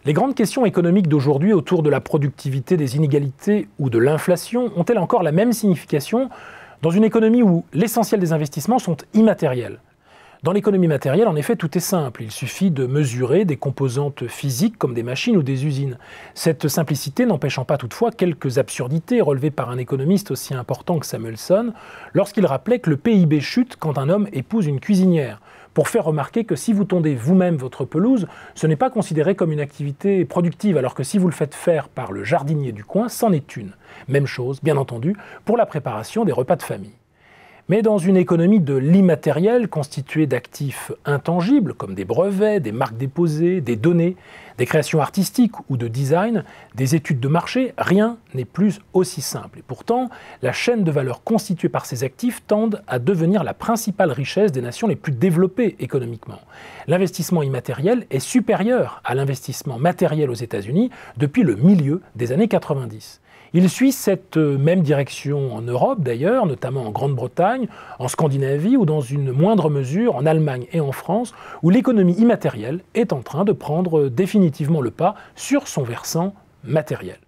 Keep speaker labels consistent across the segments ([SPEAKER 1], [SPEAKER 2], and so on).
[SPEAKER 1] Les grandes questions économiques d'aujourd'hui autour de la productivité, des inégalités ou de l'inflation ont-elles encore la même signification dans une économie où l'essentiel des investissements sont immatériels? Dans l'économie matérielle, en effet, tout est simple. Il suffit de mesurer des composantes physiques comme des machines ou des usines. Cette simplicité n'empêchant pas toutefois quelques absurdités relevées par un économiste aussi important que Samuelson lorsqu'il rappelait que le PIB chute quand un homme épouse une cuisinière, pour faire remarquer que si vous tondez vous-même votre pelouse, ce n'est pas considéré comme une activité productive, alors que si vous le faites faire par le jardinier du coin, c'en est une. Même chose, bien entendu, pour la préparation des repas de famille. Mais dans une économie de l'immatériel constituée d'actifs intangibles comme des brevets, des marques déposées, des données, des créations artistiques ou de design, des études de marché, rien n'est plus aussi simple. Et pourtant, la chaîne de valeur constituée par ces actifs tend à devenir la principale richesse des nations les plus développées économiquement. L'investissement immatériel est supérieur à l'investissement matériel aux États-Unis depuis le milieu des années 90. Il suit cette même direction en Europe d'ailleurs, notamment en Grande-Bretagne, en Scandinavie ou dans une moindre mesure en Allemagne et en France, où l'économie immatérielle est en train de prendre définitivement le pas sur son versant matériel.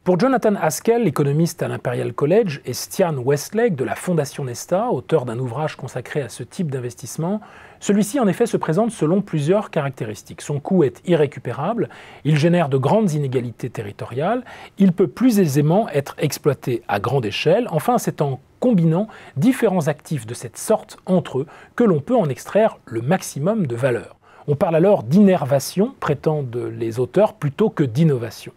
[SPEAKER 1] Pour Jonathan Haskell, économiste à l'Imperial College, et Stian Westlake de la Fondation Nesta, auteur d'un ouvrage consacré à ce type d'investissement, celui-ci en effet se présente selon plusieurs caractéristiques. Son coût est irrécupérable, il génère de grandes inégalités territoriales, il peut plus aisément être exploité à grande échelle, enfin c'est en combinant différents actifs de cette sorte entre eux que l'on peut en extraire le maximum de valeur. On parle alors d'innervation, prétendent les auteurs, plutôt que d'innovation.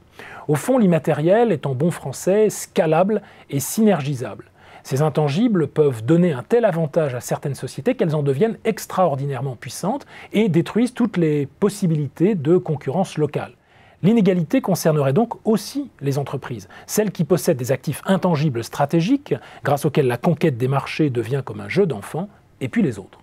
[SPEAKER 1] Au fond, l'immatériel est en bon français scalable et synergisable. Ces intangibles peuvent donner un tel avantage à certaines sociétés qu'elles en deviennent extraordinairement puissantes et détruisent toutes les possibilités de concurrence locale. L'inégalité concernerait donc aussi les entreprises, celles qui possèdent des actifs intangibles stratégiques, grâce auxquels la conquête des marchés devient comme un jeu d'enfant, et puis les autres.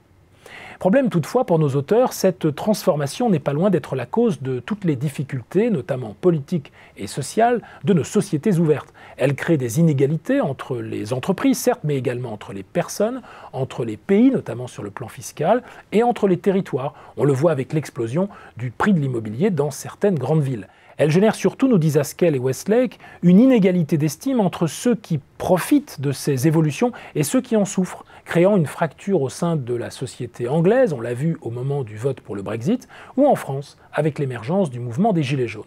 [SPEAKER 1] Problème toutefois pour nos auteurs, cette transformation n'est pas loin d'être la cause de toutes les difficultés, notamment politiques et sociales, de nos sociétés ouvertes. Elle crée des inégalités entre les entreprises, certes, mais également entre les personnes, entre les pays, notamment sur le plan fiscal, et entre les territoires. On le voit avec l'explosion du prix de l'immobilier dans certaines grandes villes. Elle génère surtout, nous disent Haskell et Westlake, une inégalité d'estime entre ceux qui profitent de ces évolutions et ceux qui en souffrent, créant une fracture au sein de la société anglaise, on l'a vu au moment du vote pour le Brexit, ou en France, avec l'émergence du mouvement des Gilets jaunes.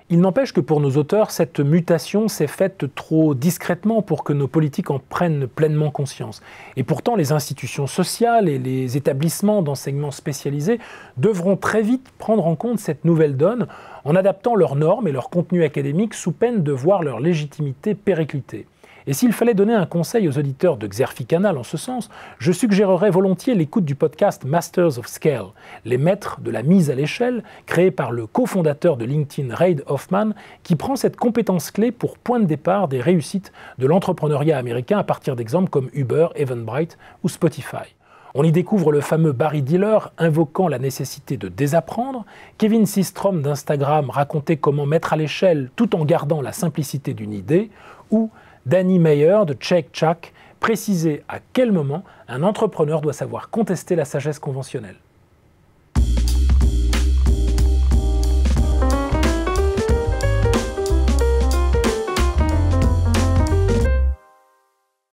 [SPEAKER 1] Il n'empêche que pour nos auteurs, cette mutation s'est faite trop discrètement pour que nos politiques en prennent pleinement conscience. Et pourtant, les institutions sociales et les établissements d'enseignement spécialisés devront très vite prendre en compte cette nouvelle donne en adaptant leurs normes et leur contenu académique sous peine de voir leur légitimité péricliter. Et s'il fallait donner un conseil aux auditeurs de Xerfi Canal en ce sens, je suggérerais volontiers l'écoute du podcast Masters of Scale, les maîtres de la mise à l'échelle, créé par le cofondateur de LinkedIn, Reid Hoffman, qui prend cette compétence clé pour point de départ des réussites de l'entrepreneuriat américain à partir d'exemples comme Uber, Eventbrite ou Spotify. On y découvre le fameux Barry Diller invoquant la nécessité de désapprendre, Kevin Systrom d'Instagram racontait comment mettre à l'échelle tout en gardant la simplicité d'une idée, ou Danny Meyer de Check Chuck précisait à quel moment un entrepreneur doit savoir contester la sagesse conventionnelle.